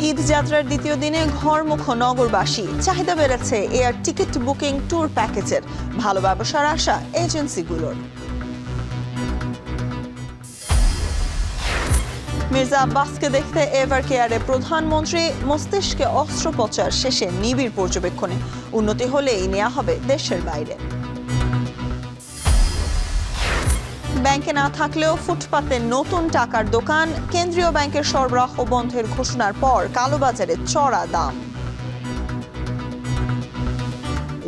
ঈদ যাত্রার দ্বিতীয় দিনে ঘরমুখ নগরবাসী, চাহিদা বেড়েছে এয়ার টিকিট বুকিং ট্যুর প্যাকেজের। ভালো ব্যবসার আশা এজেন্সিগুলোর। মির্জা আব্বাসকে দেখতে এভার কেয়ারে প্রধানমন্ত্রী, মস্তিষ্কে অস্ত্রোপচার শেষে নিবিড় পর্যবেক্ষণে। উন্নতি হলেই নেওয়া হবে দেশের বাইরে। ব্যাংকে না থাকলেও ফুটপাতে নতুন টাকার দোকান, কেন্দ্রীয় ব্যাংকের সরবরাহ বন্ধের ঘোষণার পর কালোবাজারে চড়া দাম।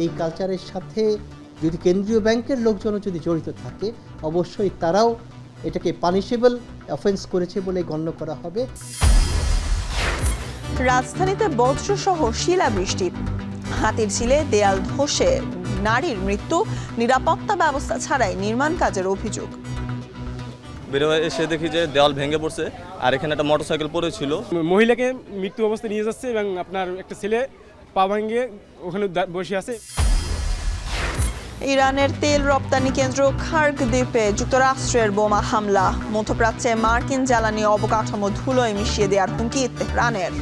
এই কালচারের সাথে যদি কেন্দ্রীয় ব্যাংকের লোকজন যদি জড়িত থাকে, অবশ্যই তারাও এটাকে পানিশেবল অফেন্স করেছে বলে গণ্য করা হবে। রাজধানীতে বজ্রসহ শিলাবৃষ্টি, হাতির ঝিলে দেয়াল ধসে নারীর মৃত্যু, নিরাপত্তা ব্যবস্থা ছাড়াই নির্মাণ কাজের অভিযোগ। বেরোয় এসে দেখি যে দেওয়াল ভেঙে পড়ছে, আর এখানে একটা মোটরসাইকেল পড়েছিল। মহিলাকে মৃত্যু অবস্থায় নিয়ে যাচ্ছে এবং আপনার একটা ছেলে পা ভাঙিয়ে ওখানে বসে আছে। ইরানের তেল রপ্তানি কেন্দ্র খার্গ দ্বীপে যুক্তরাষ্ট্রের বোমা হামলা, মধ্যপ্রাচ্যে মার্কিন জ্বালানি অবকাঠামো ধুলোয় মিশিয়ে দেওয়ার হুমকি তেহরানের।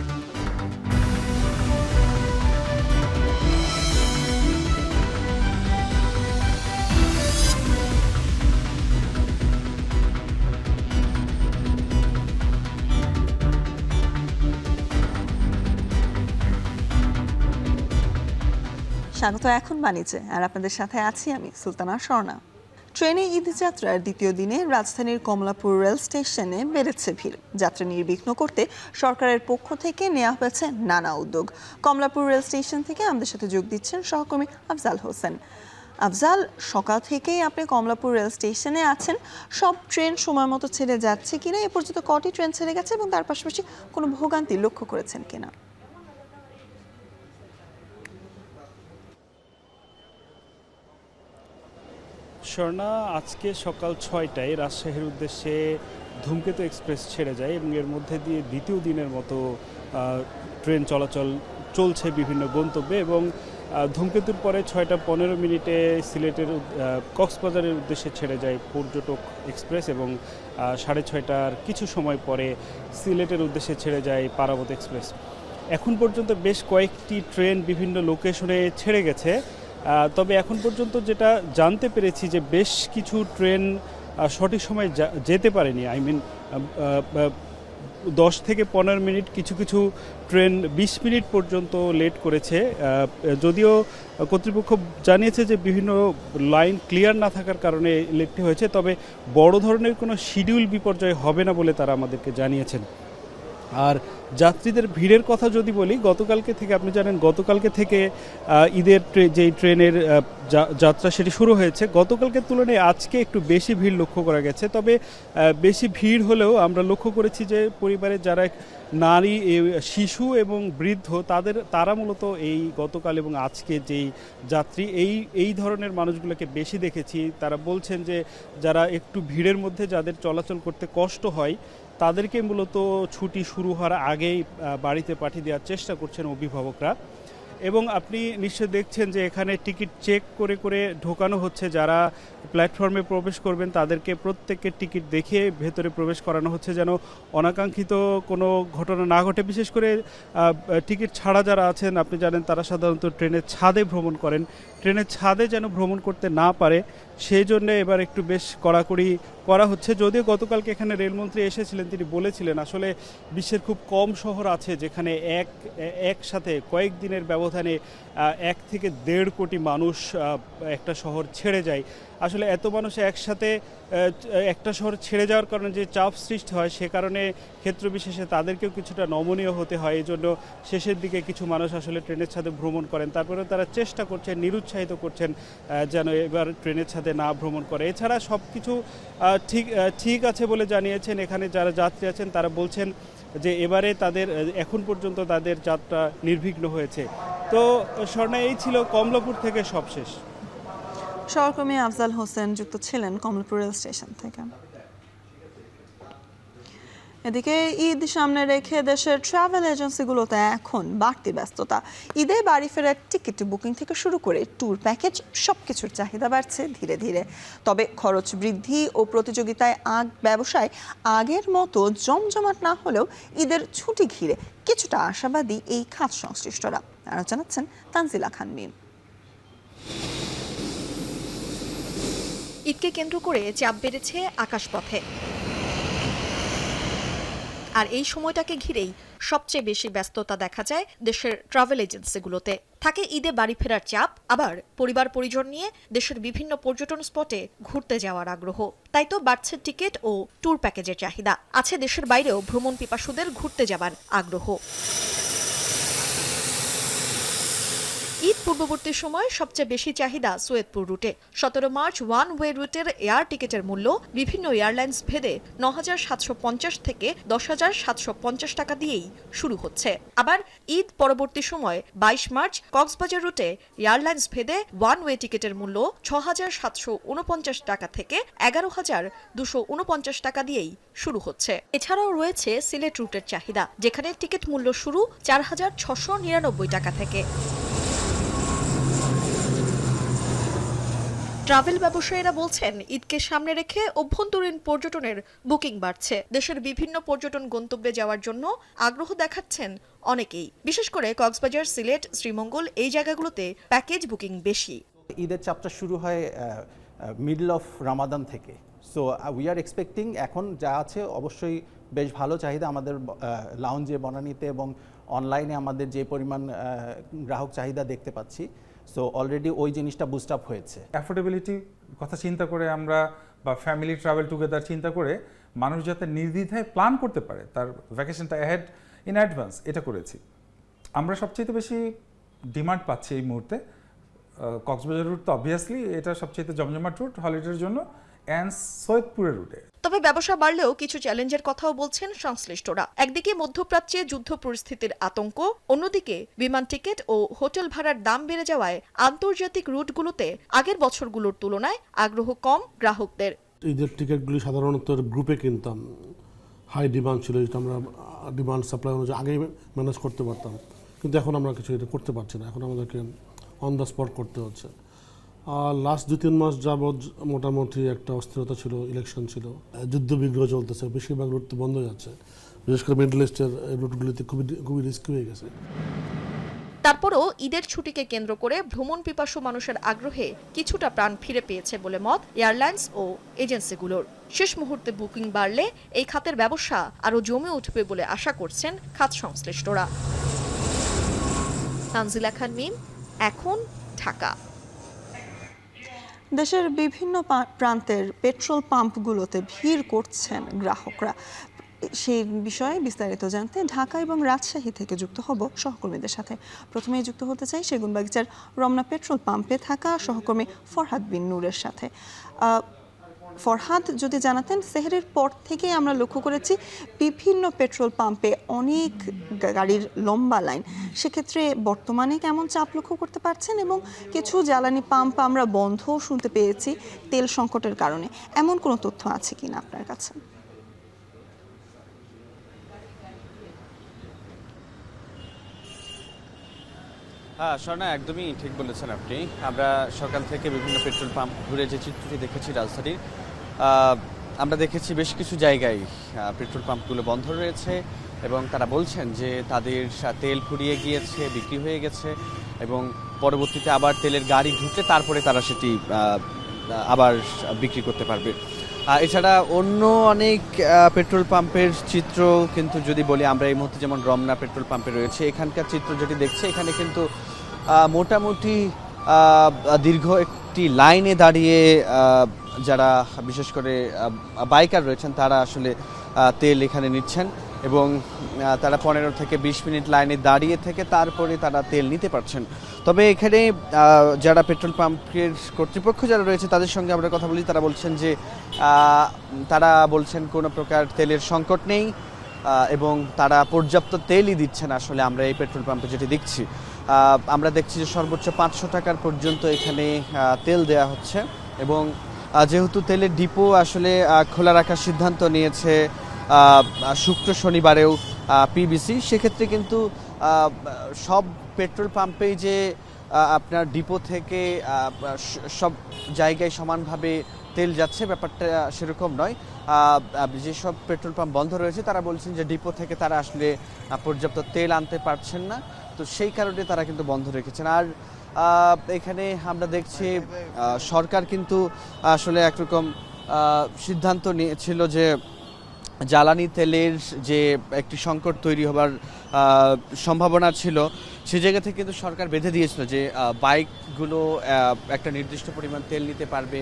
স্বাগত এখন বাণিজ্যে, আর আপনাদের সাথে আছি আমি সুলতানা স্বর্ণা। ট্রেনে ঈদ যাত্রার দ্বিতীয় দিনে রাজধানীর কমলাপুর রেল স্টেশনে বেড়েছে ভিড়। যাত্রা নির্বিঘ্ন করতে সরকারের পক্ষ থেকে নেওয়া হয়েছে নানা উদ্যোগ। কমলাপুর রেল স্টেশন থেকে আমাদের সাথে যোগ দিচ্ছেন সহকর্মী আফজাল হোসেন। আফজাল, সকাল থেকেই আপনি কমলাপুর রেল স্টেশনে আছেন। সব ট্রেন সময় মতো ছেড়ে যাচ্ছে কিনা, এ পর্যন্ত কটি ট্রেন ছেড়ে গেছে এবং তার পাশাপাশি কোনো ভোগান্তি লক্ষ্য করেছেন কিনা? স্বর্ণা, আজকে সকাল ৬টায় রাজশাহীর উদ্দেশ্যে ধূমকেতু এক্সপ্রেস ছেড়ে যায় এবং এর মধ্যে দিয়ে দ্বিতীয় দিনের মতো ট্রেন চলাচল চলছে বিভিন্ন গন্তব্যে। এবং ধূমকেতুর পরে ৬টা১৫ সিলেটের কক্সবাজারের উদ্দেশ্যে ছেড়ে যায় পর্যটক এক্সপ্রেস এবং ৬:৩০টার কিছু সময় পরে সিলেটের উদ্দেশ্যে ছেড়ে যায় পারাবত এক্সপ্রেস। এখন পর্যন্ত বেশ কয়েকটি ট্রেন বিভিন্ন লোকেশনে ছেড়ে গেছে, তবে এখন পর্যন্ত যেটা জানতে পেরেছি যে বেশ কিছু ট্রেন সঠিক সময় যেতে পারেনি। 10 থেকে 15 মিনিট, কিছু কিছু ট্রেন 20 মিনিট পর্যন্ত লেট করেছে। যদিও কর্তৃপক্ষ জানিয়েছে যে বিভিন্ন লাইন ক্লিয়ার না থাকার কারণে লেটটি হয়েছে, তবে বড় ধরনের কোনো শিডিউল বিপর্যয় হবে না বলে তারা আমাদেরকে জানিয়েছেন। আর যাত্রীদের ভিড়ের কথা যদি বলি, গতকালকে থেকে, আপনি জানেন গতকালকে থেকে ঈদের যেই ট্রেনের যাত্রা সেটি শুরু হয়েছে। গতকালকের তুলনায় আজকে একটু বেশি ভিড় লক্ষ্য করা গেছে। তবে বেশি ভিড় হলেও আমরা লক্ষ্য করেছি যে পরিবারের যারা নারী, শিশু এবং বৃদ্ধ তারা মূলত এই গতকাল এবং আজকে যেই যাত্রী এই ধরনের মানুষগুলোকে বেশি দেখেছি। তারা বলছেন যে যারা একটু ভিড়ের মধ্যে যাদের চলাচল করতে কষ্ট হয় তাদেরকে মূলত ছুটি শুরু হওয়ার আগেই বাড়িতে পাঠিয়ে দেওয়ার চেষ্টা করছেন অভিভাবকরা। এবং আপনি নিশ্চয় দেখছেন যে এখানে টিকিট চেক করে করে ঢোকানো হচ্ছে। যারা প্ল্যাটফর্মে প্রবেশ করবেন তাদেরকে প্রত্যেককে টিকিট দেখিয়ে ভেতরে প্রবেশ করানো হচ্ছে, যেন অনাকাঙ্ক্ষিত কোনো ঘটনা না ঘটে। বিশেষ করে টিকিট ছাড়া যারা আছেন, আপনি জানেন তারা সাধারণত ট্রেনের ছাদে ভ্রমণ করেন, ট্রেনের ছাদে যেন ভ্রমণ করতে না পারে সেই জন্য এবার একটু বেশ কড়াকড়ি করা হচ্ছে। যদিও গতকালকে এখানে রেলমন্ত্রী এসেছিলেন, তিনি বলেছিলেন আসলে বিশ্বের খুব কম শহর আছে যেখানে একসাথে কয়েকদিনের ব্যবধানে 1 থেকে 1.5 কোটি মানুষ একটা শহর ছেড়ে যায়। আসলে এত মানুষ একসাথে একটা শহর ছেড়ে যাওয়ার কারণে যে চাপ সৃষ্টি হয়, সে কারণে ক্ষেত্র বিশেষে তাদেরকেও কিছুটা নমনীয় হতে হয়। এই জন্য শেষের দিকে কিছু মানুষ আসলে ট্রেনের ছাদে ভ্রমণ করেন, তারপরে তারা চেষ্টা করছেন, নিরুৎসাহিত করছেন যেন এবার ট্রেনের ছাদে না ভ্রমণ করে। এছাড়া সব কিছু ঠিক আছে বলে জানিয়েছেন এখানে যারা যাত্রী আছেন। তারা বলছেন যে এবারে এখন পর্যন্ত তাদের যাত্রা নির্বিঘ্ন হয়েছে। তো স্বর্ণা, এই ছিল কমলাপুর থেকে সবশেষ। সহকর্মী আফজাল হোসেন যুক্ত ছিলেন কমলাপুর রেল স্টেশন থেকে। এদিকে ঈদ সামনে রেখে দেশের ট্রাভেল এজেন্সিগুলোতে এখন বাড়তি ব্যস্ততা। ঈদে বাড়ি ফেরার টিকিট বুকিং থেকে শুরু করে ট্যুর প্যাকেজ সবকিছুর চাহিদা বাড়ছে ধীরে ধীরে। তবে খরচ বৃদ্ধি ও প্রতিযোগিতায় ব্যবসায় আগের মতো জমজমাট না হলেও ঈদের ছুটি ঘিরে কিছুটা আশাবাদী এই খাত সংশ্লিষ্টরা। আরও জানাচ্ছেন তানজিলা খান মিম। ঈদকে কেন্দ্র করে চাপ বেড়েছে আকাশপথে, আর এই সময়টাকে ঘিরেই সবচেয়ে বেশি ব্যস্ততা দেখা যায় দেশের ট্রাভেল এজেন্সিগুলোতে। থাকে ঈদে বাড়ি ফেরার চাপ, আবার পরিবার পরিজন নিয়ে দেশের বিভিন্ন পর্যটন স্পটে ঘুরতে যাওয়ার আগ্রহ। তাই তো বাড়ছে টিকিট ও ট্যুর প্যাকেজের চাহিদা। আছে দেশের বাইরেও ভ্রমণ পিপাসুদের ঘুরতে যাবার আগ্রহ। ঈদ পূর্ববর্তী সময় সবচেয়ে বেশি চাহিদা সৈয়দপুর রুটে। 17 মার্চ ওয়ান ওয়ে রুটের এয়ার টিকিটের মূল্য বিভিন্ন এয়ারলাইন্স ভেদে 9,750 থেকে 10,750 টাকা দিয়েই শুরু হচ্ছে। আবার ঈদ পরবর্তী সময় 22 মার্চ কক্সবাজার রুটে এয়ারলাইন্স ভেদে ওয়ান ওয়ে টিকিটের মূল্য 6,749 টাকা থেকে 11,249 টাকা দিয়েই শুরু হচ্ছে। এছাড়াও রয়েছে সিলেট রুটের চাহিদা, যেখানে টিকিট মূল্য শুরু 4,699 টাকা থেকে। ট্রাভেল ব্যবসায়ীরা বলছেন, ঈদকে সামনে রেখে অভ্যন্তরীণ পর্যটনের বুকিং বাড়ছে। দেশের বিভিন্ন পর্যটন গন্তব্যে যাওয়ার জন্য আগ্রহ দেখাচ্ছেন অনেকেই। বিশেষ করে কক্সবাজার, সিলেট, শ্রীমঙ্গল এই জায়গাগুলোতে প্যাকেজ বুকিং বেশি। ঈদের চাপটা শুরু হয় মিডল অফ রামাদান থেকে। সো উই আর এক্সপেক্টিং এখন যা আছে অবশ্যই বেশ ভালো চাহিদা আমাদের লাউঞ্জে, বনানীতে এবং অনলাইনে আমাদের যে পরিমাণ গ্রাহক চাহিদা দেখতে পাচ্ছি। সো অলরেডি ওই জিনিসটা বুস্ট আপ হয়েছে। অ্যাফোর্ডেবিলিটি কথা চিন্তা করে আমরা বা ফ্যামিলি ট্রাভেল টুগেদার চিন্তা করে মানুষ যাতে নির্দ্বিধায় প্ল্যান করতে পারে তার ভ্যাকেশনটা অ্যাহেড ইন অ্যাডভান্স, এটা করেছি। আমরা সবচেয়ে বেশি ডিমান্ড পাচ্ছি এই মুহূর্তে কক্সবাজার রুট, তো অবভিয়াসলি এটা সবচেয়ে জমজমাট রুট হলিডের জন্য, অ্যান্ড সৈয়দপুরের রুটে। তবে ব্যবসা বাড়লেও কিছু চ্যালেঞ্জের কথাও বলছেন সংশ্লিষ্টরা। একদিকে মধ্যপ্রাচ্যে যুদ্ধ পরিস্থিতির আতঙ্ক, অন্যদিকে বিমান টিকিট ও হোটেল ভাড়ার দাম বেড়ে যাওয়ায় আন্তর্জাতিক রুটগুলোতে আগের বছরগুলোর তুলনায় আগ্রহ কম গ্রাহকদের। ঈদের টিকিটগুলি সাধারণত গ্রুপে কিনতাম, হাই ডিমান্ড ছিল, যেটা আমরা ডিমান্ড সাপ্লাই অনুযায়ী আগেই ম্যানেজ করতে পারতাম, কিন্তু এখন আমরা কিছু এটা করতে পারছি না। এখন আমাদেরকে অন দ্য স্পট করতে হচ্ছে। আর লাস্ট 2-3 মাস যাবৎ মোটামুটি একটা অস্থিরতা ছিল, ইলেকশন ছিল, যুদ্ধ বিগ্রহ চলতেছে, বেশিরভাগ রুট তো বন্ধ হয়ে যাচ্ছে। বিশেষ করে মিডল ইস্টের রুটগুলিতে খুবই রিস্কি হয়ে গেছে। তারপরও ঈদের ছুটিকে কেন্দ্র করে ভ্রমণ পিপাসু মানুষের আগ্রহে কিছুটা প্রাণ ফিরে পেয়েছে বলে মত এয়ারলাইন্স ও এজেন্সিগুলোর। শেষ মুহূর্তে বুকিং বাড়লে এই খাতের ব্যবসা আরও জমে উঠবে বলে আশা করছেন খাত সংশ্লিষ্টরা। তানজিলা খান মিম, এখন, ঢাকা। দেশের বিভিন্ন প্রান্তের পেট্রোল পাম্পগুলোতে ভিড় করছেন গ্রাহকরা। সেই বিষয়ে বিস্তারিত জানতে ঢাকা এবং রাজশাহী থেকে যুক্ত হব সহকর্মীদের সাথে। প্রথমেই যুক্ত হতে চাই সেগুনবাগিচার রমনা পেট্রোল পাম্পে থাকা সহকর্মী ফরহাদ বিন নূরের সাথে। ফরহাদ, যদি জানাতেন, সেহরির পর থেকে আমরা লক্ষ্য করেছি বিভিন্ন পেট্রোল পাম্পে অনেক গাড়ির লম্বা লাইন। সেক্ষেত্রে বর্তমানে কেমন চাপ লক্ষ্য করতে পারছেন, এবং কিছু জ্বালানি পাম্প আমরা বন্ধও শুনতে পেয়েছি তেল সংকটের কারণে। এমন কোনো তথ্য আছে কিনা আপনার কাছে? হ্যাঁ স্বর্ণা, একদমই ঠিক বলেছেন আপনি। আমরা সকাল থেকে বিভিন্ন পেট্রোল পাম্প ঘুরে যে চিত্রটি দেখেছি রাজধানীর, আমরা দেখেছি বেশ কিছু জায়গায় পেট্রোল পাম্পগুলো বন্ধ রয়েছে এবং তারা বলছেন যে তাদের তেল ফুরিয়ে গিয়েছে, বিক্রি হয়ে গেছে এবং পরবর্তীতে আবার তেলের গাড়ি ঢুকলে তারপরে তারা সেটি আবার বিক্রি করতে পারবে। এছাড়া অন্য অনেক পেট্রোল পাম্পের চিত্র কিন্তু যদি বলি, আমরা এই মুহূর্তে যেমন রমনা পেট্রোল পাম্পে রয়েছে, এখানকার চিত্র যেটি দেখছে, এখানে কিন্তু মোটামুটি দীর্ঘ একটি লাইনে দাঁড়িয়ে যারা বিশেষ করে বাইকার রয়েছেন তারা আসলে তেল এখানে নিচ্ছেন এবং তারা 15 থেকে 20 মিনিট লাইনে দাঁড়িয়ে থেকে তারপরে তারা তেল নিতে পারছেন। তবে এখানে যারা পেট্রোল পাম্পের কর্তৃপক্ষ যারা রয়েছে তাদের সঙ্গে আমরা কথা বলি, তারা বলছেন যে কোনো প্রকার তেলের সংকট নেই এবং তারা পর্যাপ্ত তেলই দিচ্ছেন। আসলে আমরা এই পেট্রোল পাম্পে যেটি দেখছি, আমরা দেখছি যে সর্বোচ্চ 500 টাকার পর্যন্ত এখানে তেল দেয়া হচ্ছে এবং যেহেতু তেলের ডিপো আসলে খোলা রাখার সিদ্ধান্ত নিয়েছে শুক্র শনিবারেও পিবিসি, সেক্ষেত্রে কিন্তু সব পেট্রোল পাম্পেই যে আপনার ডিপো থেকে সব জায়গায় সমানভাবে তেল যাচ্ছে ব্যাপারটা সেরকম নয়। যেসব পেট্রোল পাম্প বন্ধ রয়েছে তারা বলছেন যে ডিপো থেকে তারা আসলে পর্যাপ্ত তেল আনতে পারছেন না, তো সেই কারণে তারা কিন্তু বন্ধ রেখেছেন। আর এখানে আমরা দেখছি সরকার কিন্তু আসলে একরকম সিদ্ধান্ত নিয়েছিল যে জ্বালানি তেলের যে একটি সংকট তৈরি হবার সম্ভাবনা ছিল, সেই জায়গা থেকে কিন্তু সরকার বেঁধে দিয়েছিল যে বাইকগুলো একটা নির্দিষ্ট পরিমাণ তেল নিতে পারবে,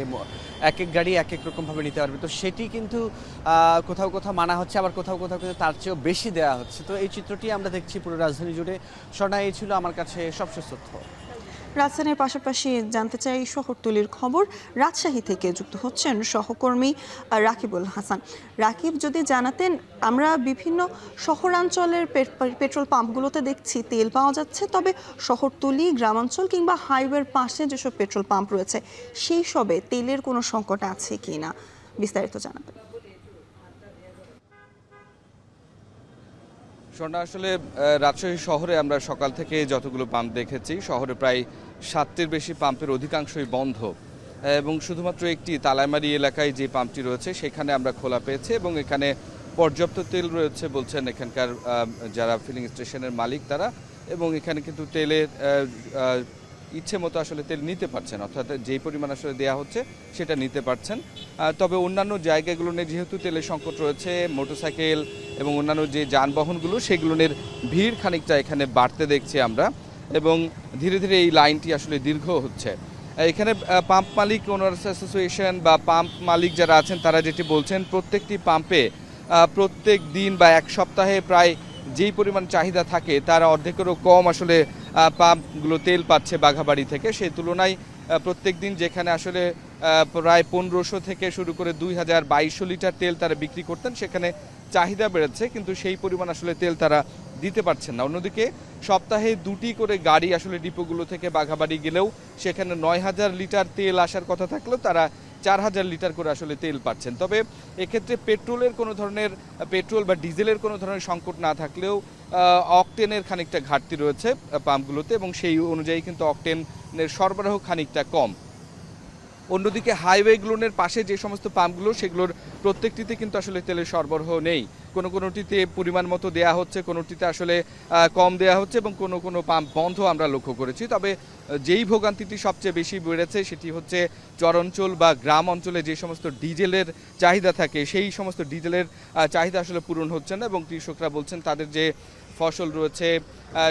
এক এক গাড়ি এক এক রকমভাবে নিতে পারবে। তো সেটি কিন্তু কোথাও কোথাও মানা হচ্ছে, আবার কোথাও কোথাও কিন্তু তার চেয়েও বেশি দেওয়া হচ্ছে। তো এই চিত্রটি আমরা দেখছি পুরো রাজধানী জুড়ে। স্বর্ণা, এই ছিল আমার কাছে সবশেষ তথ্য। রাজধানীর পাশাপাশি জানতে চাই শহরতলির খবর। রাজশাহী থেকে যুক্ত হচ্ছেন সহকর্মী রাকিবুল হাসান। রাকিব, যদি জানাতেন, আমরা বিভিন্ন শহরাঞ্চলের পেট্রোল পাম্পগুলোতে দেখছি তেল পাওয়া যাচ্ছে, তবে শহরতলি, গ্রামাঞ্চল কিংবা হাইওয়ের পাশে যেসব পেট্রোল পাম্প রয়েছে সেই সবে তেলের কোনো সংকট আছে কি না, বিস্তারিত জানাবেন। স্বর্ণা, আসলে রাজশাহী শহরে আমরা সকাল থেকে যতগুলো পাম্প দেখেছি, শহরে প্রায় 7টির বেশি পাম্পের অধিকাংশই বন্ধ, এবং শুধুমাত্র একটি তালাইমারি এলাকায় যে পাম্পটি রয়েছে সেখানে আমরা খোলা পেয়েছি এবং এখানে পর্যাপ্ত তেল রয়েছে বলছেন এখানকার যারা ফিলিং স্টেশনের মালিক তারা, এবং এখানে কিন্তু তেলের ইচ্ছে মতো আসলে তেল নিতে পারছেন, অর্থাৎ যেই পরিমাণ আসলে দেওয়া হচ্ছে সেটা নিতে পারছেন। তবে অন্যান্য জায়গাগুলো নিয়ে যেহেতু তেলের সংকট রয়েছে, মোটরসাইকেল এবং অন্যান্য যে যানবাহনগুলো সেগুলোর ভিড় খানিকটা এখানে বাড়তে দেখছি আমরা, এবং ধীরে ধীরে এই লাইনটি আসলে দীর্ঘ হচ্ছে। এখানে পাম্প মালিক ওনার্স অ্যাসোসিয়েশন বা পাম্প মালিক যারা আছেন তারা যেটি বলছেন, প্রত্যেকটি পাম্পে প্রত্যেক দিন বা এক সপ্তাহে প্রায় যেই পরিমাণ চাহিদা থাকে তার অর্ধেকেরও কম আসলে পাম্পগুলো তেল পাচ্ছে বাঘাবাড়ি থেকে। সেই তুলনায় প্রত্যেক দিন যেখানে আসলে প্রায় 1500 থেকে শুরু করে 2200 লিটার তেল তারা বিক্রি করতেন, সেখানে চাহিদা বেড়েছে কিন্তু সেই পরিমাণ আসলে তেল তারা দিতে পারছেন না। অন্যদিকে সপ্তাহে 2টি করে গাড়ি আসলে ডিপোগুলো থেকে বাঘাবাড়ি গেলেও সেখানে 9000 লিটার তেল আসার কথা থাকলেও তারা 4000 লিটার করে আসলে তেল পাচ্ছেন। তবে এক্ষেত্রে পেট্রোল বা ডিজেলের কোনো ধরনের সংকট না থাকলেও অকটেনের খানিকটা ঘাটতি রয়েছে পাম্পগুলোতে, এবং সেই অনুযায়ী কিন্তু অকটেনের সরবরাহ খানিকটা কম। অন্যদিকে হাইওয়েগুলোর পাশে যে সমস্ত পাম্পগুলো সেগুলোর প্রত্যেকটিতে কিন্তু আসলে তেলের সরবরাহ নেই, কোনোটিতে পরিমাণ মতো দেয়া হচ্ছে, কোনোটিতে আসলে কম দেয়া হচ্ছে, এবং কোনো পাম্প বন্ধ আমরা লক্ষ্য করেছি। তবে যেই ভোগান্তিটি সবচেয়ে বেশি বেড়েছে সেটি হচ্ছে চরাঞ্চল বা গ্রাম অঞ্চলে যে সমস্ত ডিজেলের চাহিদা থাকে সেই সমস্ত ডিজেলের চাহিদা আসলে পূরণ হচ্ছে না, এবং কৃষকরা বলছেন তাদের যে ফসল রয়েছে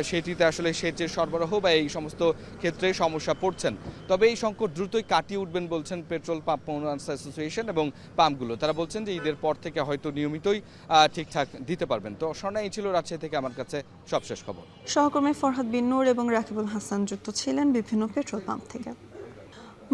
সেটিতে আসলে সেচের সরবরাহ বা এই সমস্ত ক্ষেত্রে সমস্যা পড়ছেন। তবে এই সংকট দ্রুতই কাটিয়ে উঠবেন বলছেন পেট্রোল পাম্প ওনার্স অ্যাসোসিয়েশন এবং পাম্পগুলো। তারা বলছেন যে ঈদের পর থেকে হয়তো নিয়মিতই ঠিকঠাক দিতে পারবেন। তো স্বর্ণা, এই ছিল রাজশাহী থেকে আমার কাছে সবশেষ খবর। সহকর্মী ফরহাদ বিন নূর এবং রাকিবুল হাসান যুক্ত ছিলেন বিভিন্ন পেট্রোল পাম্প থেকে।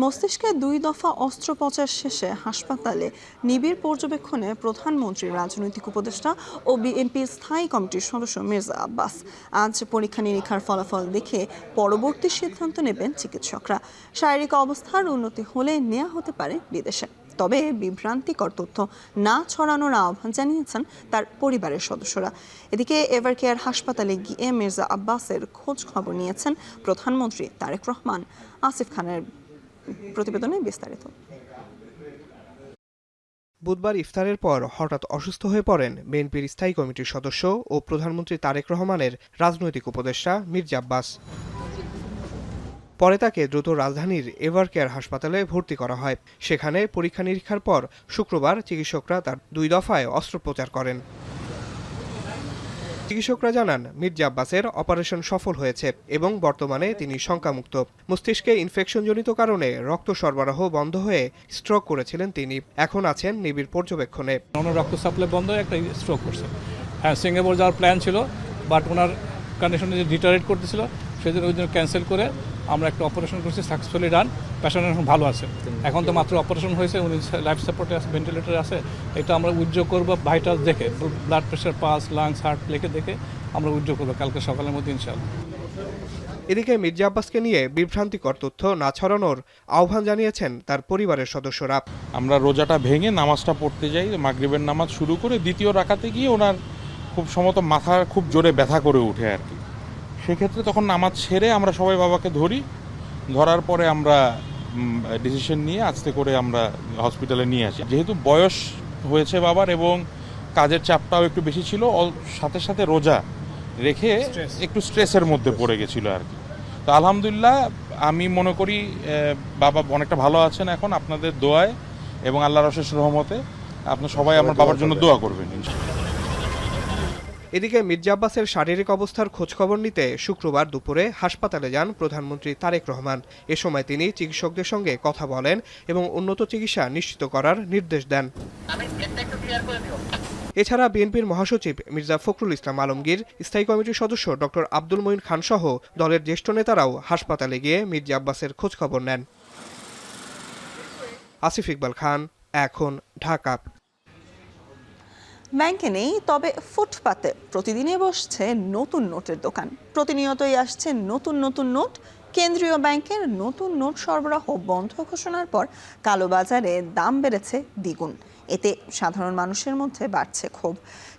মস্তিষ্কে 2 দফা অস্ত্রোপচার শেষে হাসপাতালে নিবিড় পর্যবেক্ষণে প্রধানমন্ত্রীর রাজনৈতিক উপদেষ্টা ও বিএনপির স্থায়ী কমিটির সদস্য মির্জা আব্বাস। আজ পরীক্ষা নিরীক্ষার ফলাফল দেখে পরবর্তী সিদ্ধান্ত নেবেন চিকিৎসকরা। শারীরিক অবস্থার উন্নতি হলে নেওয়া হতে পারে বিদেশে, তবে বিভ্রান্তিকর তথ্য না ছড়ানোর আহ্বান জানিয়েছেন তার পরিবারের সদস্যরা। এদিকে এভারকেয়ার হাসপাতালে গিয়ে মির্জা আব্বাসের খোঁজ খবর নিয়েছেন প্রধানমন্ত্রী তারেক রহমান। আসিফ খানের প্রতিবেদনে বিস্তারিত। বুধবার ইফতারের পর হঠাৎ অসুস্থ হয়ে পড়েন বিএনপির স্থায়ী কমিটির সদস্য ও প্রধানমন্ত্রী তারেক রহমানের রাজনৈতিক উপদেষ্টা মির্জা আব্বাস। পরে তাকে দ্রুত রাজধানীর এভারকেয়ার হাসপাতালে ভর্তি করা হয়। সেখানে পরীক্ষা নিরীক্ষার পর শুক্রবার চিকিৎসকরা তার 2 দফায় অস্ত্রোপচার করেন। চিকিৎসকরা জানান মির্জা আব্বাসের অপারেশন সফল হয়েছে এবং বর্তমানে তিনি শঙ্কামুক্ত। মস্তিষ্কে ইনফেকশনজনিত কারণে রক্ত সরবরাহ বন্ধ হয়ে স্ট্রোক করেছিলেন তিনি। এখন আছেন নিবিড় পর্যবেক্ষণে। ওনার রক্ত সাপ্লাই বন্ধ হয়ে একটা স্ট্রোক করছে। হ্যাঁ, সিঙ্গাপুর যাওয়ার প্ল্যান ছিল, বাট ওনার কন্ডিশনে যে ডিটারেট করতেছিল সেই জন্য ওই জন্য ক্যান্সেল করে আমরা একটা অপারেশন করছি, সাকসেসফুলি ডান। পেশেন্ট এখন ভালো আছে। এখন তো মাত্র অপারেশন হয়েছে, উনি লাইফ সাপোর্টে আছে, ভেন্টিলেটরে আছে। এটা আমরা উইথড্র করবো ভাইটাল দেখে, blood pressure, pulse, lungs, heart লেখে দেখে আমরা উইথড্র করবো কালকে সকালের মধ্যে ইনশাআল্লাহ। এদিকে মির্জা আব্বাসকে নিয়ে বিভ্রান্তিকর তথ্য না ছড়ানোর আহ্বান জানিয়েছেন তার পরিবারের সদস্যরা। আমরা রোজাটা ভেঙে নামাজটা পড়তে যাই, মাগরিবের নামাজ শুরু করে দ্বিতীয় রাকাতে গিয়ে ওনার খুব সম্ভবত মাথা খুব জোরে ব্যথা করে উঠে আর কি। সেক্ষেত্রে তখন নামাজ ছেড়ে আমরা সবাই বাবাকে ধরি, ধরার পরে আমরা ডিসিশন নিয়ে আস্তে করে আমরা হসপিটালে নিয়ে আসি। যেহেতু বয়স হয়েছে বাবার এবং কাজের চাপটাও একটু বেশি ছিল, সাথে সাথে রোজা রেখে একটু স্ট্রেসের মধ্যে পড়ে গেছিল আর কি। তো আলহামদুলিল্লাহ আমি মনে করি বাবা অনেকটা ভালো আছেন এখন, আপনাদের দোয়ায় এবং আল্লাহর অশেষ রহমতে আপনারা সবাই আমার বাবার জন্য দোয়া করবেন। এদিকে মির্জা আব্বাসের শারীরিক অবস্থার খোঁজখবর নিতে শুক্রবার দুপুরে হাসপাতালে যান প্রধানমন্ত্রী তারেক রহমান। এ সময় তিনি চিকিৎসকদের সঙ্গে কথা বলেন এবং উন্নত চিকিৎসা নিশ্চিত করার নির্দেশ দেন। এছাড়া বিএনপির মহাসচিব মির্জা ফখরুল ইসলাম আলমগীর, স্থায়ী কমিটির সদস্য ডক্টর আব্দুল মঈন খান সহ দলের জ্যেষ্ঠ নেতারাও হাসপাতালে গিয়ে মির্জা আব্বাসের খোঁজখবর নেন। আসিফ ইকবাল খান, এখন, ঢাকা। ব্যাংকে নেই, তবে ফুটপাতে প্রতিদিনই বসছে নতুন নোটের দোকান। প্রতিনিয়তই আসছে নতুন নতুন নোট। কেন্দ্রীয় ব্যাংকের নতুন নোট সরবরাহ বন্ধ ঘোষণার পর কালোবাজারে দাম বেড়েছে দ্বিগুণ। এতে সাধারণ মানুষের মধ্যে বাড়ছে ক্ষোভ।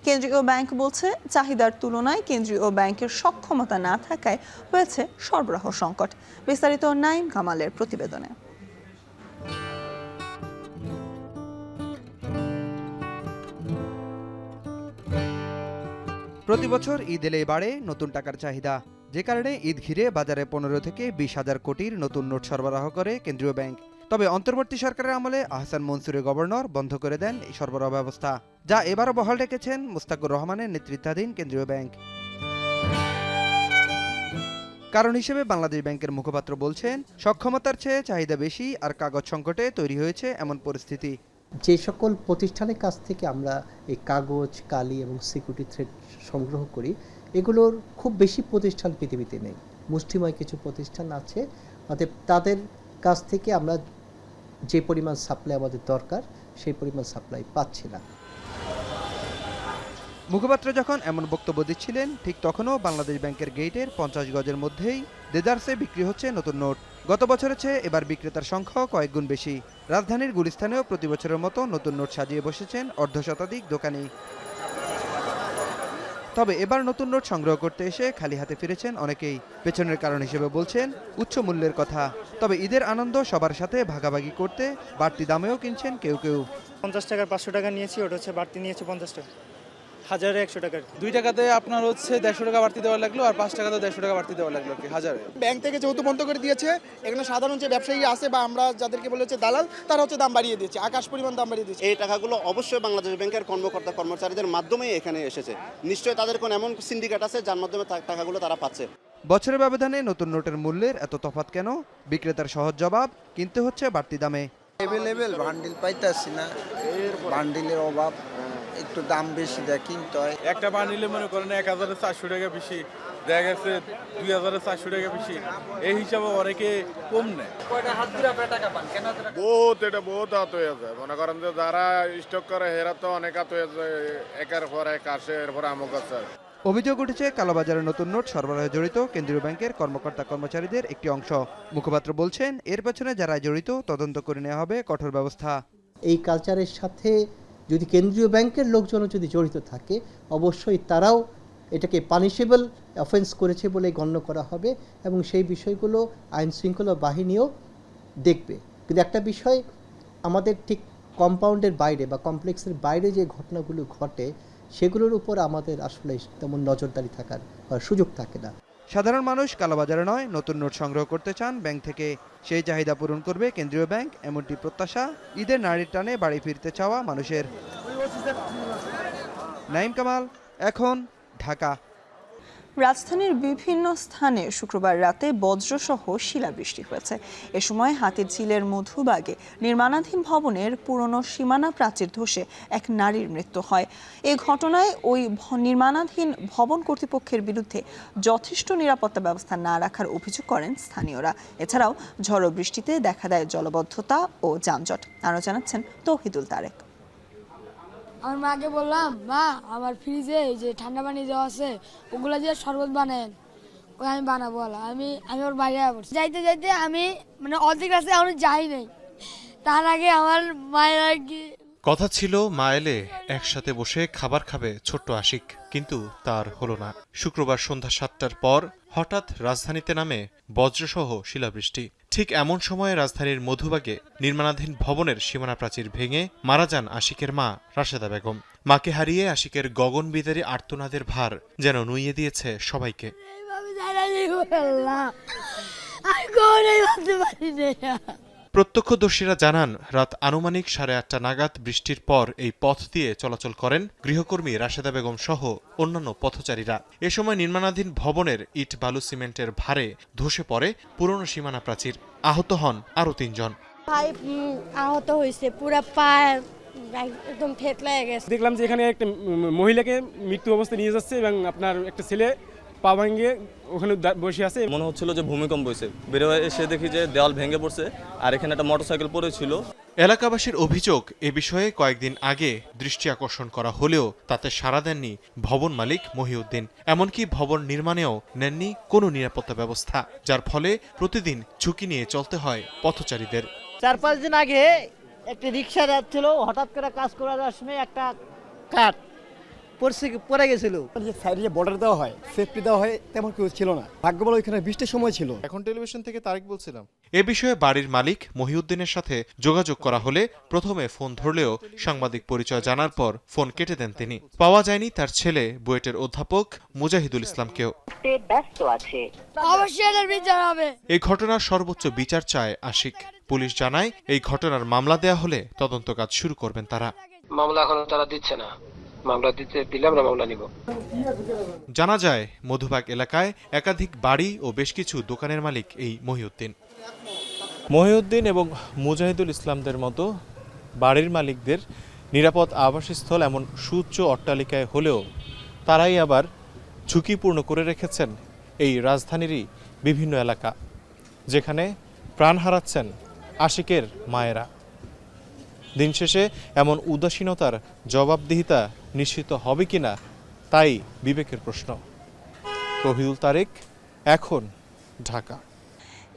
কেন্দ্রীয় ব্যাংক বলছে, চাহিদার তুলনায় কেন্দ্রীয় ব্যাংকের সক্ষমতা না থাকায় হয়েছে সরবরাহ সংকট। বিস্তারিত নাইম কামালের প্রতিবেদনে। প্রতি বছর ঈদ এলেই বাড়ে নতুন টাকার চাহিদা, যে কারণে ঈদ ঘিরে বাজারে 15 থেকে 20,000 কোটির নতুন নোট সরবরাহ করে কেন্দ্রীয় ব্যাংক। তবে অন্তর্বর্তী সরকারের আমলে আহসান মনসুরের গভর্নর বন্ধ করে দেন এই সরবরাহ ব্যবস্থা, যা এবারও বহাল রেখেছেন মুস্তাকুর রহমানের নেতৃত্বাধীন কেন্দ্রীয় ব্যাংক। কারণ হিসেবে বাংলাদেশ ব্যাংকের মুখপাত্র বলছেন, সক্ষমতার চেয়ে চাহিদা বেশি আর কাগজ সংকটে তৈরি হয়েছে এমন পরিস্থিতি। যে সকল প্রতিষ্ঠানের কাছ থেকে আমরা এই কাগজ, কালি এবং সিকিউরিটি থ্রেড সংগ্রহ করি, এগুলোর খুব বেশি প্রতিষ্ঠান পৃথিবীতে নেই। মুষ্টিময় কিছু প্রতিষ্ঠান আছে, অতএব তাদের কাছ থেকে আমরা যে পরিমাণ সাপ্লাই আমাদের দরকার সেই পরিমাণ সাপ্লাই পাচ্ছি না। মুখপাত্র যখন এমন বক্তব্য দিচ্ছিলেন, ঠিক তখনও বাংলাদেশ ব্যাংকের গেটের 50 গজের মধ্যেই দেদারসে বিক্রি হচ্ছে নতুন নোট। গত বছরের চেয়ে এবার বিক্রেতার সংখ্যা কয়েক গুণ বেশি। রাজধানীর গুলিস্তানেও প্রতি বছরের মতো নতুন নোট সাজিয়ে বসেছেন অর্ধশতাধিক দোকানি। তবে এবার নতুন নোট সংগ্রহ করতে এসে খালি হাতে ফিরেছেন অনেকেই। পেছনের কারণ হিসেবে বলছেন উচ্চ মূল্যের কথা। তবে ঈদের আনন্দ সবার সাথে ভাগাভাগি করতে বাড়তি দামেও কিনছেন কেউ কেউ। 50 টাকার 500 টাকা নিয়েছি, ওটা হচ্ছে বাড়তি নিয়েছি 50 টাকা, 1000-100 টাকা। 2 টাকাতে আপনার হচ্ছে 150 টাকা বাড়তি দেওয়া লাগলো, আর 5 টাকাতে 150 টাকা বাড়তি দেওয়া লাগলো কি 1000। ব্যাংক থেকে যেহেতু বন্ধ করে দিয়েছে, এখানে সাধারণ যে ব্যবসায়ী আছে বা আমরা যাদেরকে বলে হচ্ছে দালাল, তারা হচ্ছে দাম বাড়িয়ে দিয়েছে, আকাশ পরিমাণ দাম বাড়িয়ে দিয়েছে। এই টাকাগুলো অবশ্যই বাংলাদেশ ব্যাংকের কর্মকর্তা কর্মচারীদের মাধ্যমেই এখানে এসেছে। নিশ্চয়ই তাদের কোন এমন সিন্ডিকেট আছে যার মাধ্যমে টাকাগুলো তারা পাচ্ছে। বছরের ব্যবধানে নতুন নোটের মূল্যের এত তফাৎ কেন? বিক্রেতার সহজ জবাব, কিনতে হচ্ছে বাড়তি দামে। অ্যাভেলেবেল বান্ডিল পাইতাছি না, বান্ডিলের অভাব, একটু দাম বেশি দেয় কিনতে হয়। একটা বান্ডিলে মনে করেন 1400 টাকা বেশি, দেখা গেছে 2400 টাকা বেশি, এই হিসাবে অনেকে কম নেয়। বহুত হাত হয়ে যায়। মনে করেন যে যারা স্টক করে এরা তো অনেক হাত হয়ে যায়, একের পর এক আসে, এরপর আমক আছে। অভিযোগ উঠেছে কালোবাজারে নতুন নোট সরবরাহে জড়িত কেন্দ্রীয় ব্যাংকের কর্মকর্তা কর্মচারীদের একটি অংশ। মুখপাত্র বলছেন, এর পেছনে যারা জড়িত তদন্ত করে নেওয়া হবে কঠোর ব্যবস্থা। এই কালচারের সাথে যদি কেন্দ্রীয় ব্যাংকের লোকজনও যদি জড়িত থাকে, অবশ্যই তারাও এটাকে পানিশেবল অফেন্স করেছে বলে গণ্য করা হবে এবং সেই বিষয়গুলো আইন শৃঙ্খলা বাহিনীও দেখবে। কিন্তু একটা বিষয়, আমাদের ঠিক কম্পাউন্ডের বাইরে বা কমপ্লেক্সের বাইরে যে ঘটনাগুলো ঘটে, সেগুলোর উপর আমাদের আসলে তেমন নজরদারি থাকার সুযোগ থাকে না। সাধারণ মানুষ কালোবাজারে নয়, নতুন নোট সংগ্রহ করতে চান ব্যাংক থেকে। সেই চাহিদা পূরণ করবে কেন্দ্রীয় ব্যাংক, এমনটি প্রত্যাশা ঈদের নাড়ির টানে বাড়ি ফিরতে চাওয়া মানুষের। নাইম কামাল, এখন, ঢাকা। রাজধানীর বিভিন্ন স্থানে শুক্রবার রাতে বজ্রসহ শিলাবৃষ্টি হয়েছে। এ সময় হাতিরঝিলের মধুবাগে নির্মাণাধীন ভবনের পুরনো সীমানা প্রাচীর ধসে এক নারীর মৃত্যু হয়। এ ঘটনায় ওই নির্মাণাধীন ভবন কর্তৃপক্ষের বিরুদ্ধে যথেষ্ট নিরাপত্তা ব্যবস্থা না রাখার অভিযোগ করেন স্থানীয়রা। এছাড়াও ঝড়ো বৃষ্টিতে দেখা দেয় জলবদ্ধতা ও যানজট। আরও জানাচ্ছেন তৌহিদুল তারেক। আমার মাকে বললাম, মা আমার ফ্রিজে এই যে ঠান্ডা পানি দেওয়া আছে, ওগুলো দিয়ে শরবত বানেন। ওই আমি বানাবো বলো আমি ওর বাইরে পড়ছি যাইতে যাইতে আমি মানে অর্ধেক রাস্তায় এখনো যাই নাই, তার আগে আমার মায়ের আর কি কথা ছিল মা এলে একসাথে বসে খাবার খাবে ছোট্ট আশিক, কিন্তু তার হলো না। শুক্রবার সন্ধ্যা 7টার পর হঠাৎ রাজধানীতে নামে বজ্রসহ শিলাবৃষ্টি। ঠিক এমন সময়ে রাজধানীর মধুবাগে নির্মাণাধীন ভবনের সীমানা প্রাচীর ভেঙে মারা যান আশিকের মা রাশেদা বেগম। মাকে হারিয়ে আশিকের গগনবিদারী আর্তনাদের ভার যেন নুইয়ে দিয়েছে সবাইকে। প্রত্যক্ষদর্শীরা জানান, রাত আনুমানিক 8:30 নাগাদ বৃষ্টির পর এই পথ দিয়ে চলাচল করেন গৃহকর্মী রাশেদা বেগম সহ অন্যান্য পথচারীরা। এ সময় নির্মাণাধীন ভবনের ইট বালু সিমেন্টের ভারে ধসে পড়ে পুরনো সীমানা প্রাচীর। আহত হন আরও 3 জন। ভাই আহত হয়েছে, পুরো পা একদম থেতলে গেছে। দেখলাম যে এখানে একটা মহিলাকে মৃত্যু অবস্থায় নিয়ে যাচ্ছে এবং আপনার একটা ছেলে পা ভাঙিয়ে ওখানে বসে আছে। মনে হচ্ছিল যে ভূমিকম্প হয়েছে, বেরোয় এসে দেখি যে দেওয়াল ভেঙে পড়ছে আর এখানে একটা মোটরসাইকেল পড়েছিল। এলাকাবাসীর অভিযোগ, এ বিষয়ে কয়েকদিন আগে দৃষ্টি আকর্ষণ করা হলেও তাতে সাড়া দেননি ভবন মালিক মহিউদ্দিন। এমনকি ভবন নির্মাণেও নেননি কোনো নিরাপত্তা ব্যবস্থা, যার ফলে প্রতিদিন ঝুঁকি নিয়ে চলতে হয় পথচারীদের। 4-5 দিন আগে একটা রিক্সা যাচ্ছিল, হঠাৎ করে কাজ করার সময় একটা কাঠ পড়ে গেছিল। সাইডে যে বর্ডার দেওয়া হয়, সেফটি দেওয়া হয়, তেমন কেউ ছিল না। ভাগ্য বলো ওইখানে বৃষ্টির সময় ছিল। এখন টেলিভিশন থেকে তারিক বলছিলাম। এ বিষয়ে বাড়ির মালিক মহিউদ্দিনের সাথে যোগাযোগ করা হলে প্রথমে ফোন ধরলেও সাংবাদিক পরিচয় জানার পর ফোন কেটে দেন তিনি। পাওয়া যায়নি তার ছেলে বুয়েটের অধ্যাপক মুজাহিদুল ইসলামকেও। এই ঘটনার সর্বোচ্চ বিচার চায় আশিক। পুলিশ জানায়, এই ঘটনার মামলা দেয়া হলে তদন্ত কাজ শুরু করবেন তারা। মামলা এখনো তারা দিচ্ছে না, মামলা দিলে আমরা মামলা নিব। জানা যায়, মধুবাগ এলাকায় একাধিক বাড়ি ও বেশ কিছু দোকানের মালিক এই মহিউদ্দিন এবং মুজাহিদুল ইসলামদের মতো বাড়ির মালিকদের নিরাপদ আবাসস্থল এমন সুউচ্চ অট্টালিকায় হলেও তারাই আবার ঝুঁকিপূর্ণ করে রেখেছেন এই রাজধানীরই বিভিন্ন এলাকা, যেখানে প্রাণ হারাচ্ছেন আশিকের মায়েরা। দিন শেষে এমন উদাসীনতার জবাবদিহিতা নিশ্চিত হবে কিনা, তাই বিবেকের প্রশ্ন। তৌহিদুল তারেক, এখন, ঢাকা।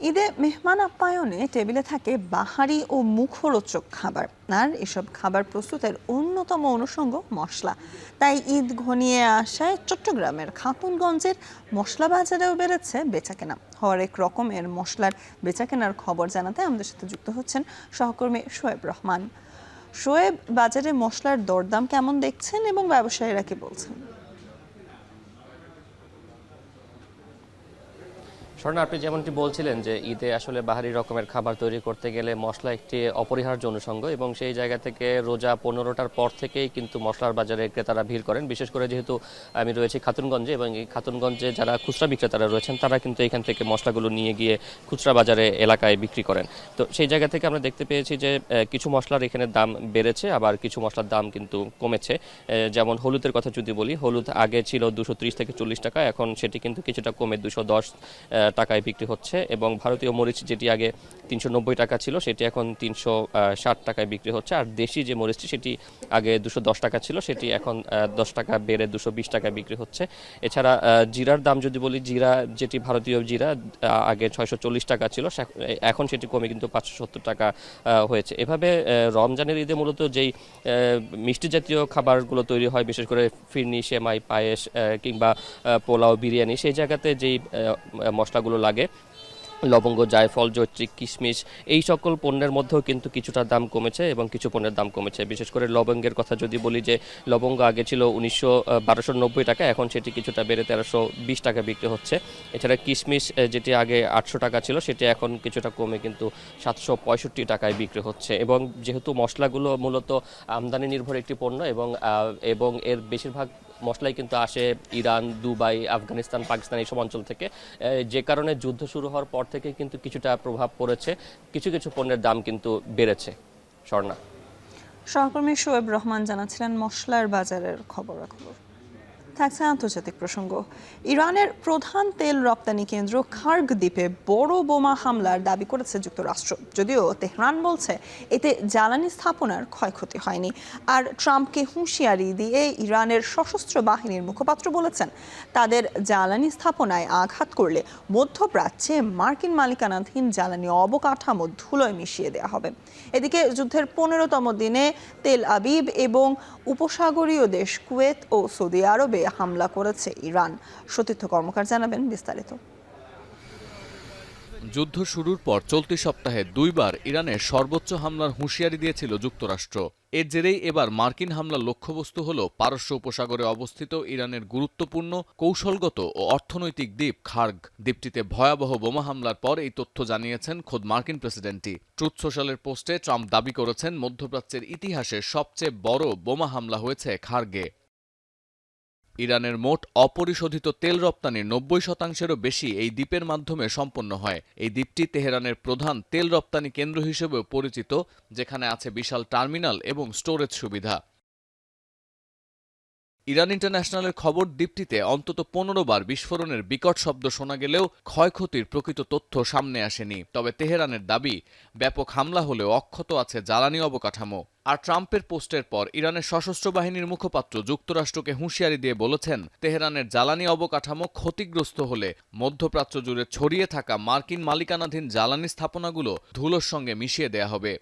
ঈদে মেহমান আপ্যায়নে টেবিলে থাকে বাহারি ও মুখরোচক খাবার, আর এসব খাবার প্রস্তুতের অন্যতম অনুষঙ্গ মশলা। তাই ঈদ ঘনিয়ে আসায় চট্টগ্রামের খাতুনগঞ্জের মশলা বাজারেও বেড়েছে বেচাকেনা। হরেক রকমের মশলার বেচাকেনার খবর জানাতে আমাদের সাথে যুক্ত হচ্ছেন সহকর্মী শোয়েব রহমান। শোয়েব, বাজারে মশলার দরদাম কেমন দেখছেন এবং ব্যবসায়ীরা কি বলছেন? স্বর্ণা, আপনি যেমনটি বলছিলেন যে ঈদে আসলে বাহারি রকমের খাবার তৈরি করতে গেলে মশলা একটি অপরিহার্য অনুষঙ্গ, এবং সেই জায়গা থেকে রোজা 15টার পর থেকেই কিন্তু মশলার বাজারে ক্রেতারা ভিড় করেন। বিশেষ করে যেহেতু আমি রয়েছি খাতুনগঞ্জে, এবং এই খাতুনগঞ্জে যারা খুচরা বিক্রেতারা রয়েছেন তারা কিন্তু এখান থেকে মশলাগুলো নিয়ে গিয়ে খুচরা বাজারে এলাকায় বিক্রি করেন। তো সেই জায়গা থেকে আমরা দেখতে পেয়েছি যে কিছু মশলার এখানে দাম বেড়েছে, আবার কিছু মশলার দাম কিন্তু কমেছে। যেমন হলুদের কথা যদি বলি, হলুদ আগে ছিল 230 থেকে 40 টাকা, এখন সেটি কিন্তু কিছুটা কমে 210 টাকায় বিক্রি হচ্ছে। এবং ভারতীয় মরিচ যেটি আগে 390 টাকা ছিল, সেটি এখন 360 টাকায় বিক্রি হচ্ছে। আর দেশি যে মরিচটি সেটি আগে 210 টাকা ছিল, সেটি এখন 10 টাকা বেড়ে 220 টাকায় বিক্রি হচ্ছে। এছাড়া জিরার দাম যদি বলি, জিরা যেটি ভারতীয় জিরা আগে 640 টাকা ছিল, এখন সেটি কমে কিন্তু 570 টাকা হয়েছে। এভাবে রমজানের ঈদে মূলত যেই মিষ্টি জাতীয় খাবারগুলো তৈরি হয়, বিশেষ করে ফিরনি, সেমাই, পায়েস কিংবা পোলাও, বিরিয়ানি, সেই জায়গাতে যেই মশলাগুলো লাগে, লবঙ্গ, জায়ফল, জয়ত্রী, কিশমিশ, এই সকল পণ্যের মধ্যেও কিন্তু কিছুটা দাম কমেছে এবং কিছু পণ্যের দাম কমেছে। বিশেষ করে লবঙ্গের কথা যদি বলি, যে লবঙ্গ আগে ছিল 1290 টাকা, এখন সেটি কিছুটা বেড়ে 1320 টাকা বিক্রি হচ্ছে। এছাড়া কিশমিশ যেটি আগে 800 টাকা ছিল, সেটি এখন কিছুটা কমে কিন্তু 765 টাকায় বিক্রি হচ্ছে। এবং যেহেতু মশলাগুলো মূলত আমদানি নির্ভর একটি পণ্য, এবং এর বেশিরভাগ মশলাই কিন্তু আসে ইরান, দুবাই, আফগানিস্তান, পাকিস্তান এইসব অঞ্চল থেকে, যে কারণে যুদ্ধ শুরু হওয়ার পর থেকে কিন্তু কিছুটা প্রভাব পড়েছে, কিছু কিছু পণ্যের দাম কিন্তু বেড়েছে। স্বর্ণা, সহকর্মী শোয়েব রহমান জানাচ্ছিলেন মশলার বাজারের খবরাখবর। থাকছে আন্তর্জাতিক প্রসঙ্গ। ইরানের প্রধান তেল রপ্তানি কেন্দ্র খার্গ দ্বীপে বড় বোমা হামলার দাবি করেছে যুক্তরাষ্ট্র, যদিও তেহরান বলছে এতে জ্বালানি স্থাপনার ক্ষয়ক্ষতি হয়নি। আর ট্রাম্পকে হুঁশিয়ারি দিয়ে ইরানের সশস্ত্র বাহিনীর মুখপাত্র বলেছেন, তাদের জ্বালানি স্থাপনায় আঘাত করলে মধ্যপ্রাচ্যে মার্কিন মালিকানাধীন জ্বালানি অবকাঠামো ধুলোয় মিশিয়ে দেওয়া হবে। এদিকে যুদ্ধের 15তম দিনে তেল আবিব এবং উপসাগরীয় দেশ কুয়েত ও সৌদি আরবে হামলা করেছে ইরান। সতীর্থ কর্মকার জানাবেন বিস্তারিত। যুদ্ধ শুরুর পর চলতি সপ্তাহে 2 বার ইরানের সর্বোচ্চ হামলার হুঁশিয়ারি দিয়েছিল যুক্তরাষ্ট্র। এর জেরেই এবার মার্কিন হামলার লক্ষ্যবস্তু হল পারস্য উপসাগরে অবস্থিত ইরানের গুরুত্বপূর্ণ কৌশলগত ও অর্থনৈতিক দ্বীপ খার্গ। দ্বীপটিতে ভয়াবহ বোমা হামলার পর এই তথ্য জানিয়েছেন খোদ মার্কিন প্রেসিডেন্টই। ট্রুথ সোশ্যালের পোস্টে ট্রাম্প দাবি করেছেন, মধ্যপ্রাচ্যের ইতিহাসে সবচেয়ে বড় বোমা হামলা হয়েছে খার্গে। ইরানের মোট অপরিশোধিত তেল রপ্তানির 90%-এরও বেশি এই দ্বীপের মাধ্যমে সম্পন্ন হয়। এই দ্বীপটি তেহরানের প্রধান তেল রপ্তানি কেন্দ্র হিসেবেও পরিচিত, যেখানে আছে বিশাল টার্মিনাল এবং স্টোরেজ সুবিধা। ইরান ইন্টারন্যাশনালের খবর, দ্বীপটিতে অন্তত 15 বার বিস্ফোরণের বিকট শব্দ শোনা গেলেও ক্ষয়ক্ষতির প্রকৃত তথ্য সামনে আসেনি। তবে তেহরানের দাবি, ব্যাপক হামলা হলেও অক্ষত আছে জ্বালানি অবকাঠামো। আর ট্রাম্পের পোস্টের পর ইরানের সশস্ত্র বাহিনীর মুখপাত্র যুক্তরাষ্ট্রকে হুঁশিয়ারি দিয়ে বলেছেন, তেহরানের জ্বালানি অবকাঠামো ক্ষতিগ্রস্ত হলে মধ্যপ্রাচ্য জুড়ে ছড়িয়ে থাকা মার্কিন মালিকানাধীন জ্বালানি স্থাপনাগুলো ধুলোর সঙ্গে মিশিয়ে দেয়া হবে।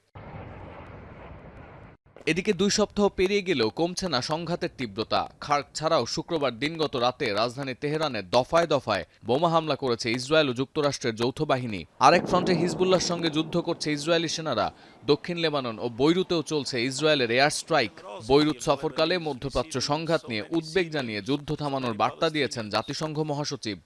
এদিকে 2 সপ্তাহ পেরিয়ে গেলেও কমছে না সংঘাতের তীব্রতা। খার্গ ছাড়াও শুক্রবার দিনগত রাতে রাজধানী তেহরানে দফায় দফায় বোমা হামলা করেছে ইসরায়েল ও যুক্তরাষ্ট্রের যৌথ বাহিনী। আরেক ফ্রন্টে হিজবুল্লাহর সঙ্গে যুদ্ধ করছে ইসরায়েলি সেনারা। দক্ষিণ লেবানন ও বৈরুতেও চলছে ইসরায়েলের এয়ার স্ট্রাইক। বৈরুত সফরকালে মধ্যপ্রাচ্য সংঘাত নিয়ে উদ্বেগ জানিয়ে যুদ্ধ থামানোর বার্তা দিয়েছেন জাতিসংঘ মহাসচিব।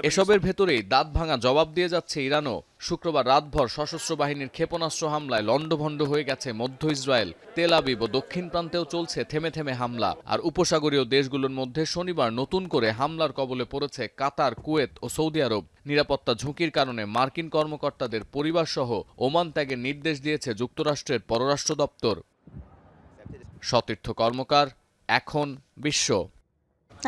এসবের ভেতরেই দাঁত ভাঙা জবাব দিয়ে যাচ্ছে ইরানও। শুক্রবার রাতভর সশস্ত্র বাহিনীর ক্ষেপণাস্ত্র হামলায় লণ্ডভণ্ড হয়ে গেছে মধ্য ইসরায়েল। তেল আবিব ও দক্ষিণ প্রান্তেও চলছে থেমে থেমে হামলা। আর উপসাগরীয় দেশগুলোর মধ্যে শনিবার নতুন করে হামলার কবলে পড়েছে কাতার, কুয়েত ও সৌদি আরব। নিরাপত্তা ঝুঁকির কারণে মার্কিন কর্মকর্তাদের পরিবারসহ ওমান ত্যাগের নির্দেশ দিয়েছে যুক্তরাষ্ট্রের পররাষ্ট্র দপ্তর। সতীর্থ কর্মকার, এখন বিশ্ব।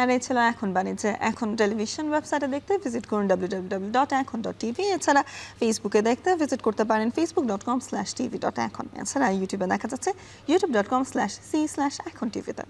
আর এই ছিল এখন বাণিজ্যে। এখন টেলিভিশন ওয়েবসাইটে দেখতে ভিজিট করুন www.ekon.tv। এছাড়া ফেসবুকে দেখতে ভিজিট করতে পারেন facebook.com/tv.ekon। এছাড়া ইউটিউবে দেখা যাচ্ছে youtube.com/c/ekontv-তে।